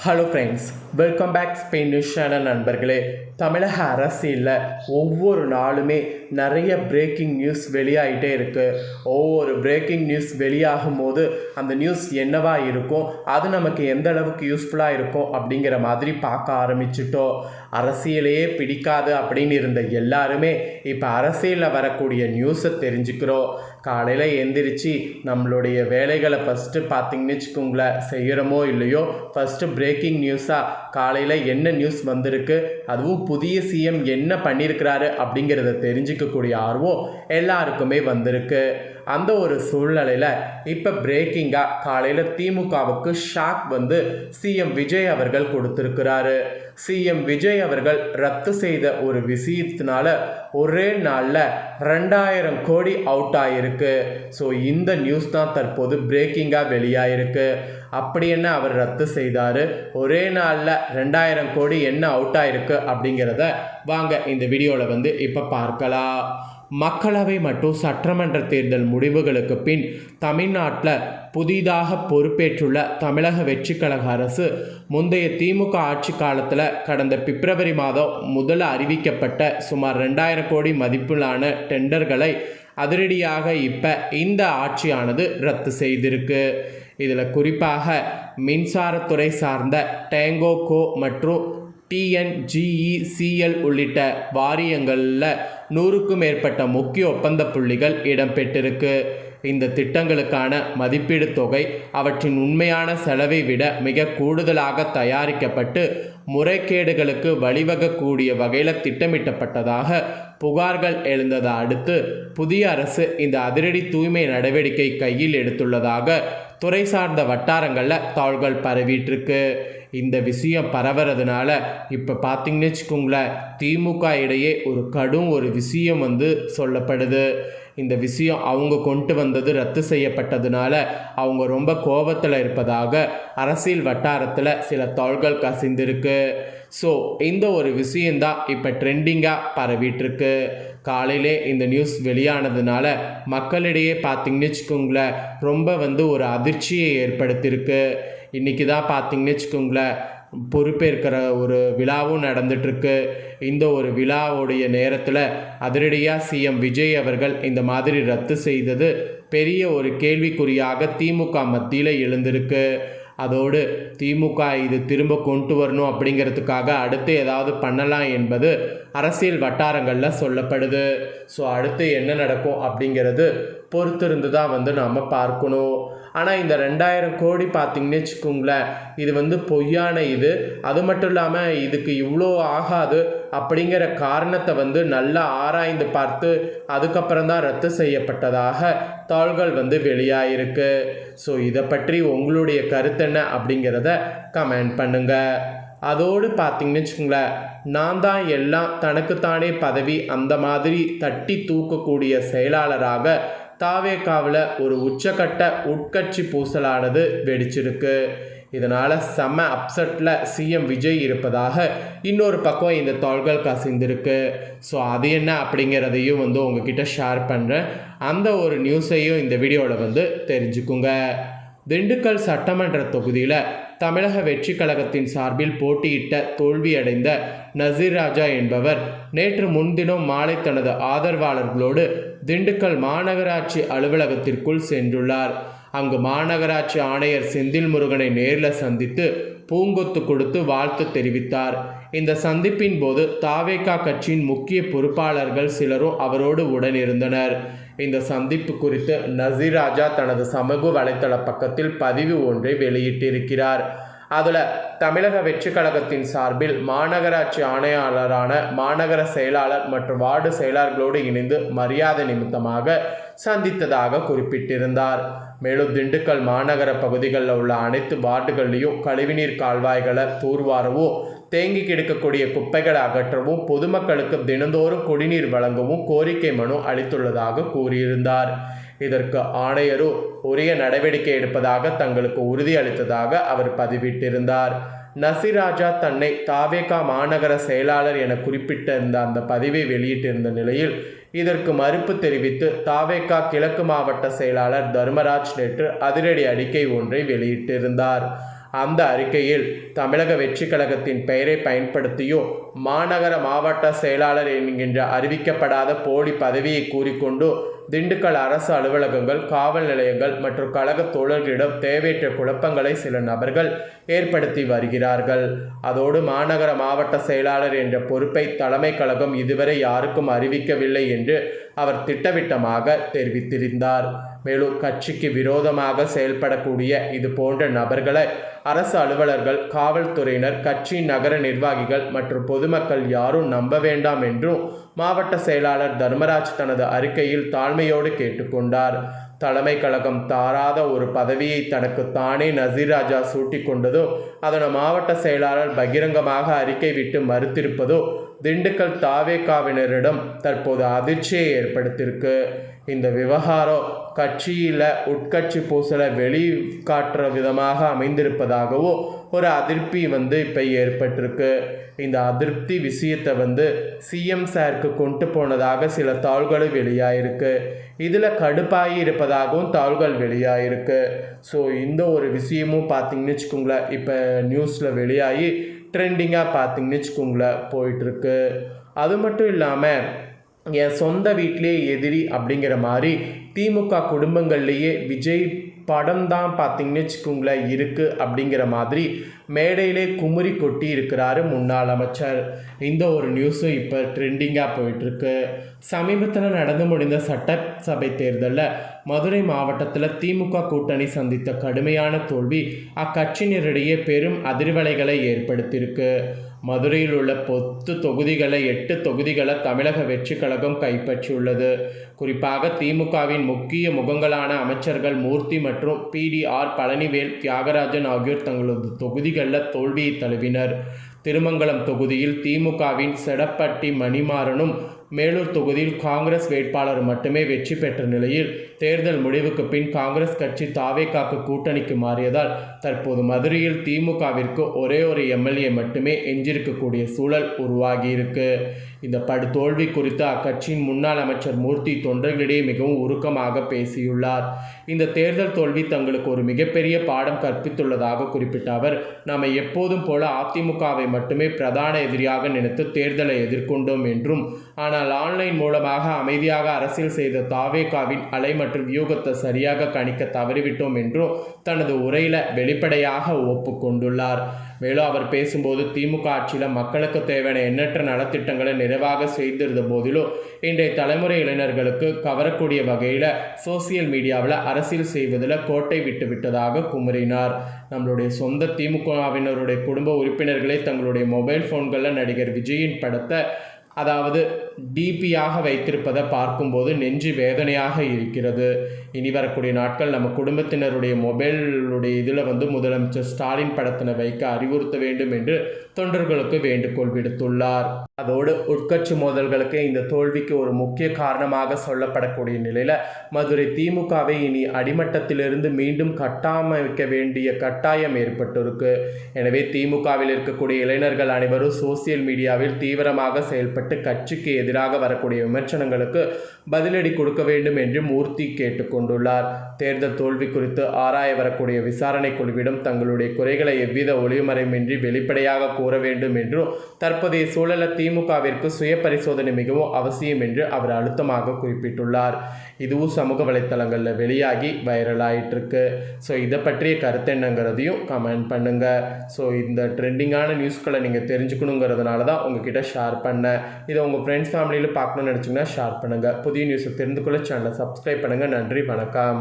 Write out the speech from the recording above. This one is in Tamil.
Hello friends, welcome back Spain news channel நண்பர்களே. தமிழக அரசியலில் ஒவ்வொரு நாளுமே நிறைய பிரேக்கிங் நியூஸ் வெளியாகிட்டே இருக்குது. ஒவ்வொரு பிரேக்கிங் நியூஸ் வெளியாகும் போது அந்த நியூஸ் என்னவா இருக்கும், அது நமக்கு எந்த அளவுக்கு யூஸ்ஃபுல்லாக இருக்கும் அப்படிங்கிற மாதிரி பார்க்க ஆரம்பிச்சிட்டோம். அரசியலையே பிடிக்காது அப்படின்னு இருந்த எல்லாருமே இப்போ அரசியலில் வரக்கூடிய நியூஸை தெரிஞ்சுக்கிறோம். காலையில் எந்திரிச்சு நம்மளுடைய வேலைகளை ஃபஸ்ட்டு பார்த்திங்கன்னு வச்சுக்கோங்களேன், செய்கிறோமோ இல்லையோ ஃபஸ்ட்டு பிரேக்கிங் நியூஸாக காலையில் என்ன நியூஸ் வந்திருக்கு, அதுவும் புதிய சிஎம் என்ன பண்ணியிருக்கிறாரு அப்படிங்கிறத தெரிஞ்சிக்கக்கூடிய ஆர்வம் எல்லாருக்குமே வந்திருக்கு. அந்த ஒரு சூழ்நிலையில் இப்போ பிரேக்கிங்காக காலையில் திமுகவுக்கு ஷாக் வந்து சிஎம் விஜய் அவர்கள் கொடுத்துருக்கிறாரு. சிஎம் விஜய் அவர்கள் ரத்து செய்த ஒரு விஷயத்தினால ஒரே நாளில் 2000 கோடி அவுட் ஆகிருக்கு. ஸோ இந்த நியூஸ் தான் தற்போது பிரேக்கிங்காக வெளியாகிருக்கு. அப்படி என்ன அவர் ரத்து செய்தார், ஒரே நாளில் 2000 கோடி என்ன அவுட் ஆகிருக்கு அப்படிங்கிறத வாங்க இந்த வீடியோவில் வந்து இப்போ பார்க்கலாம். மக்களவை மற்றும் சட்டமன்ற தேர்தல் முடிவுகளுக்கு பின் தமிழ்நாட்டில் புதிதாக பொறுப்பேற்றுள்ள தமிழக வெற்றிக்கழக அரசு முந்தைய திமுக ஆட்சி காலத்தில் கடந்த பிப்ரவரி மாதம் முதல் அறிவிக்கப்பட்ட சுமார் 2000 கோடி மதிப்பிலான டெண்டர்களை அதிரடியாக இப்போ இந்த ஆட்சியானது ரத்து செய்திருக்கு. இதில் குறிப்பாக மின்சாரத்துறை சார்ந்த டேங்கோகோ மற்றும் டிஎன்ஜிஇசிஎல் உள்ளிட்ட வாரியங்களில் 100க்கும் மேற்பட்ட முக்கிய ஒப்பந்த புள்ளிகள் இடம்பெற்றிருக்கு. இந்த திட்டங்களுக்கான மதிப்பீடு தொகை அவற்றின் உண்மையான செலவை விட மிக கூடுதலாக தயாரிக்கப்பட்டு முறைகேடுகளுக்கு வழிவகக்கூடிய வகையில் திட்டமிட்டப்பட்டதாக புகார்கள் எழுந்ததை அடுத்து புதிய அரசு இந்த அதிரடி தூய்மை நடவடிக்கை கையில் எடுத்துள்ளதாக துறை சார்ந்த வட்டாரங்களில் தகவல்கள் பரவிட்டுருக்கு. இந்த விஷயம் பரவுறதுனால இப்போ பார்த்திங்கன்னு வச்சுக்கோங்களேன், திமுக இடையே ஒரு கடும் ஒரு விஷயம் வந்து சொல்லப்படுது. இந்த விஷயம் அவங்க கொண்டு வந்தது ரத்து செய்யப்பட்டதுனால அவங்க ரொம்ப கோபத்தில் இருப்பதாக அரசியல் வட்டாரத்தில் சில தகவல்கள் கசிந்திருக்கு. ஸோ இந்த ஒரு விஷயந்தான் இப்போ ட்ரெண்டிங்காக பரவிட்டுருக்கு. காலையிலே இந்த நியூஸ் வெளியானதுனால மக்களிடையே பார்த்திங்கன்னு வச்சுக்கோங்களேன், ரொம்ப வந்து ஒரு அதிர்ச்சியை ஏற்படுத்தியிருக்கு. இன்றைக்கி தான் பார்த்திங்கன்னு வச்சுக்கோங்களேன், பொறுப்பேற்கிற ஒரு விழாவும் நடந்துகிட்ருக்கு. இந்த ஒரு விழாவுடைய நேரத்தில் அதிரடியாக சிஎம் விஜய் அவர்கள் இந்த மாதிரி ரத்து செய்தது பெரிய ஒரு கேள்விக்குறியாக திமுக மத்தியில் எழுந்திருக்கு. அதோடு திமுக இது திரும்ப கொண்டு வரணும் அப்படிங்கிறதுக்காக அடுத்து ஏதாவது பண்ணலாம் என்பது அரசியல் வட்டாரங்களில் சொல்லப்படுது. ஸோ அடுத்து என்ன நடக்கும் அப்படிங்கிறது பொறுத்திருந்து தான் வந்து நாம் பார்க்கணும். ஆனால் இந்த 2000 கோடி பார்த்திங்கன்னு வச்சுக்கோங்களேன், இது வந்து பொய்யான இது. அது மட்டும் இல்லாமல் இதுக்கு இவ்வளோ ஆகாது அப்படிங்கிற காரணத்தை வந்து நல்லா ஆராய்ந்து பார்த்து அதுக்கப்புறம் தான் ரத்து செய்யப்பட்டதாக தகவல்கள் வந்து வெளியாகிருக்கு. ஸோ இதை பற்றி உங்களுடைய கருத்து என்ன அப்படிங்கிறத கமெண்ட் பண்ணுங்கள். அதோடு பார்த்திங்கன்னு வச்சுக்கோங்களேன், நான் தான் எல்லாம் தனக்குத்தானே பதவி அந்த மாதிரி தட்டி தூக்கக்கூடிய செயலாளராக தாவேகாவில் ஒரு உச்சக்கட்ட உட்கட்சி பூசலானது வெடிச்சிருக்கு. இதனால் செம்ம அப்செட்டில் சிஎம் விஜய் இருப்பதாக இன்னொரு பக்கம் இந்த தகவல்கள் கசிந்திருக்கு. ஸோ அது என்ன அப்படிங்கிறதையும் வந்து உங்ககிட்ட ஷேர் பண்ணுறேன். அந்த ஒரு நியூஸையும் இந்த வீடியோவில் வந்து தெரிஞ்சுக்குங்க. திண்டுக்கல் சட்டமன்ற தொகுதியில் தமிழக வெற்றி கழகத்தின் சார்பில் போட்டியிட்ட தோல்வியடைந்த நசீர் ராஜா என்பவர் நேற்று முன்தினம் மாலை தனது ஆதரவாளர்களோடு திண்டுக்கல் மாநகராட்சி அலுவலகத்திற்குள் சென்றுள்ளார். அங்கு மாநகராட்சி ஆணையர் செந்தில் முருகனை நேரில் சந்தித்து பூங்கொத்து கொடுத்து வாழ்த்து தெரிவித்தார். இந்த சந்திப்பின் போது தாவேகா கட்சியின் முக்கிய பொறுப்பாளர்கள் சிலரும் அவரோடு உடனிருந்தனர். இந்த சந்திப்பு குறித்து நசீர் ராஜா தனது சமூக வலைத்தள பக்கத்தில் பதிவு ஒன்றை வெளியிட்டிருக்கிறார். அதில் தமிழக வெற்றி கழகத்தின் சார்பில் மாநகராட்சி ஆணையாளரான மாநகர செயலாளர் மற்றும் வார்டு செயலாளர்களோடு இணைந்து மரியாதை நிமித்தமாக சந்தித்ததாக குறிப்பிட்டிருந்தார். மேலும் திண்டுக்கல் மாநகர பகுதிகளில் உள்ள அனைத்து வார்டுகள்லையும் கழிவுநீர் கால்வாய்களை தூர்வாரவும் தேங்கி கிடக்கக்கூடிய குப்பைகளை அகற்றவும் பொதுமக்களுக்கு தினந்தோறும் குடிநீர் வழங்கவும் கோரிக்கை மனு அளித்துள்ளதாக கூறியிருந்தார். இதற்கு ஆணையரும் உரிய நடவடிக்கை எடுப்பதாக தங்களுக்கு உறுதி அளித்ததாக அவர் பதிவிட்டிருந்தார். நசீர் ராஜா தன்னை தாவேகா மாநகர செயலாளர் என குறிப்பிட்டிருந்த அந்த பதிவை வெளியிட்டிருந்த நிலையில் இதற்கு மறுப்பு தெரிவித்து தாவேகா கிழக்கு மாவட்ட செயலாளர் தர்மராஜ் நேற்று அதிரடி அறிக்கை ஒன்றை வெளியிட்டிருந்தார். அந்த அறிக்கையில் தமிழக வெற்றி கழகத்தின் பெயரை பயன்படுத்தியோ மாநகர மாவட்ட செயலாளர் என்கின்ற அறிவிக்கப்படாத போலி பதவியை கூறிக்கொண்டு திண்டுக்கல் அரசு அலுவலகங்கள், காவல் நிலையங்கள் மற்றும் கழக தோழர்களிடம் தேவையற்ற குழப்பங்களை சில நபர்கள் ஏற்படுத்தி வருகிறார்கள். அதோடு மாநகர மாவட்ட செயலாளர் என்ற பொறுப்பை தலைமை கழகம் இதுவரை யாருக்கும் அறிவிக்கவில்லை என்று அவர் திட்டவட்டமாக தெரிவித்திருந்தார். மேலும் கட்சிக்கு விரோதமாக செயல்படக்கூடிய இது போன்ற நபர்களை அரசு அலுவலர்கள், காவல்துறையினர், கட்சியின் நகர நிர்வாகிகள் மற்றும் பொதுமக்கள் யாரும் நம்ப வேண்டாம் என்றும் மாவட்ட செயலாளர் தர்மராஜ் தனது அறிக்கையில் தாழ்மையோடு கேட்டுக்கொண்டார். தலைமை கழகம் தாராத ஒரு பதவியை தனக்கு தானே நசீர் ராஜா சூட்டி கொண்டதோ, அதனை மாவட்ட செயலாளர் பகிரங்கமாக அறிக்கை விட்டு மறுத்திருப்பதோ திண்டுக்கல் தாவேகாவினரிடம் தற்போது அதிர்ச்சியை ஏற்படுத்தியிருக்கு. இந்த விவகாரம் கட்சியில் உட்கட்சி பூசலை வெளிக்காட்டுற விதமாக அமைந்திருப்பதாகவும் ஒரு அதிருப்தி இப்போ ஏற்பட்டிருக்கு. இந்த அதிருப்தி விஷயத்தை சிஎம் சாருக்கு கொண்டு போனதாக சில தாள்களும் வெளியாயிருக்கு. இதில் கடுப்பாகி இருப்பதாகவும் தாள்கள் வெளியாயிருக்கு. ஸோ இந்த ஒரு விஷயமும் பார்த்திங்கன்னு வச்சுக்கோங்களேன், இப்போ நியூஸில் வெளியாகி ட்ரெண்டிங்காக பார்த்திங்கன்னு வச்சுக்கோங்களேன் போயிட்டுருக்கு. அது மட்டும் இல்லாமல் என் சொந்த வீட்டிலே எதிரி அப்படிங்கிற மாதிரி திமுக குடும்பங்கள்லேயே விஜய் படம் தான் பார்த்திங்கன்னு வச்சுக்கோங்களேன் இருக்குது அப்படிங்கிற மாதிரி மேடையிலே குமுறி கொட்டி இருக்கிறாரு முன்னாள் அமைச்சர். இந்த ஒரு நியூஸும் இப்போ ட்ரெண்டிங்காக போயிட்டுருக்கு. சமீபத்தில் நடந்து முடிந்த சட்டசபை தேர்தலில் மதுரை மாவட்டத்தில் திமுக கூட்டணி சந்தித்த கடுமையான தோல்வி அக்கட்சியினரிடையே பெரும் அதிர்வலைகளை ஏற்படுத்தியிருக்கு. மதுரையில் உள்ள 8 தொகுதிகளை தமிழக வெற்றி கழகம் கைப்பற்றியுள்ளது. குறிப்பாக திமுகவின் முக்கிய முகங்களான அமைச்சர்கள் மூர்த்தி மற்றும் பிடிஆர் பழனிவேல், தியாகராஜன் ஆகியோர் தங்களது தொகுதிகளில் தோல்வியை தழுவினர். திருமங்கலம் தொகுதியில் திமுகவின் செடப்பட்டி மணிமாறனும், மேலூர் தொகுதியில் காங்கிரஸ் வேட்பாளர் மட்டுமே வெற்றி பெற்ற நிலையில் தேர்தல் முடிவுக்கு பின் காங்கிரஸ் கட்சி தாவேகாக்கு கூட்டணிக்கு மாறியதால் தற்போது மதுரையில் திமுகவிற்கு ஒரே ஒரு எம்எல்ஏ மட்டுமே எஞ்சிருக்கக்கூடிய சூழல் உருவாகியிருக்கு. இந்த படுதோல்வி குறித்து அக்கட்சியின் முன்னாள் அமைச்சர் மூர்த்தி தொண்டர்களிடையே மிகவும் உருக்கமாக பேசியுள்ளார். இந்த தேர்தல் தோல்வி தங்களுக்கு ஒரு மிகப்பெரிய பாடம் கற்பித்துள்ளதாக குறிப்பிட்ட அவர், நாம் எப்போதும் போல அதிமுகவை மட்டுமே பிரதான எதிரியாக நினைத்து தேர்தலை எதிர்கொண்டோம் என்றும், ஆனால் ஆன்லைன் மூலமாக அமைதியாக அரசியல் செய்த தாவேகாவின் அலை மற்றும் வியூகத்தை சரியாக கணிக்க தவறிவிட்டோம் என்றும் தனது உரையில் வெளிப்படையாக ஒப்புக்கொண்டுள்ளார். மேலும் அவர் பேசும்போது திமுக ஆட்சியில் மக்களுக்கு தேவையான எண்ணற்ற நலத்திட்டங்களை நிறைவாக செய்திருந்த போதிலும் இன்றைய தலைமுறை இளைஞர்களுக்கு கவரக்கூடிய வகையில் சோசியல் மீடியாவில் அரசியல் செய்வதில் கோட்டை விட்டுவிட்டதாக குமுறினார். நம்மளுடைய சொந்த திமுகவினருடைய குடும்ப உறுப்பினர்களே தங்களுடைய மொபைல் ஃபோன்களில் நடிகர் விஜயின் படத்தை அதாவது டிபியாக வைத்திருப்பதை பார்க்கும்போது நெஞ்சு வேதனையாக இருக்கிறது. இனி வரக்கூடிய நாட்கள் நம்ம குடும்பத்தினருடைய மொபைலுடைய இதில் முதலமைச்சர் ஸ்டாலின் படத்தினை வைக்க அறிவுறுத்த வேண்டும் என்று தொண்டர்களுக்கு வேண்டுகோள் விடுத்துள்ளார். அதோடு உட்கட்சி மோதல்களுக்கு இந்த தோல்விக்கு ஒரு முக்கிய காரணமாக சொல்லப்படக்கூடிய நிலையில் மதுரை திமுகவை இனி அடிமட்டத்திலிருந்து மீண்டும் கட்டமைக்க வேண்டிய கட்டாயம் ஏற்பட்டிருக்கு. எனவே திமுகவில் இருக்கக்கூடிய இளைஞர்கள் அனைவரும் சோசியல் மீடியாவில் தீவிரமாக செயல்பட்டு கட்சிக்கு எதிராக வரக்கூடிய விமர்சனங்களுக்கு பதிலடி கொடுக்க வேண்டும் என்று மூர்த்தி கேட்டுக்கொண்டுள்ளார். தேர்தல் தோல்வி குறித்து ஆராய வரக்கூடிய விசாரணை குழுவிடம் தங்களுடைய குறைகளை எவ்வித ஒளிமறைமின்றி வெளிப்படையாக கூற வேண்டும் என்றும் தற்போதைய சூழலில் திமுகவிற்கு சுய பரிசோதனை மிகவும் அவசியம் என்று அவர் அழுத்தமாக குறிப்பிட்டுள்ளார். இதுவும் சமூக வலைத்தளங்களில் வெளியாகி வைரலாயிட்டிருக்கு. ஸோ இதை பற்றிய கருத்து என்னங்கிறதையும் கமெண்ட் பண்ணுங்கள். ஸோ இந்த ட்ரெண்டிங்கான நியூஸ்களை நீங்கள் தெரிஞ்சுக்கணுங்கிறதுனால தான் உங்ககிட்ட ஷேர் பண்ணேன். இதை உங்கள் ஃப்ரெண்ட்ஸ் ஃபேமிலியில் பார்க்கணும்னு நினச்சிங்கன்னா ஷேர் பண்ணுங்கள். புதிய நியூஸை தெரிந்து கொள்ள சேனலை சப்ஸ்கிரைப் பண்ணுங்கள். நன்றி, வணக்கம்.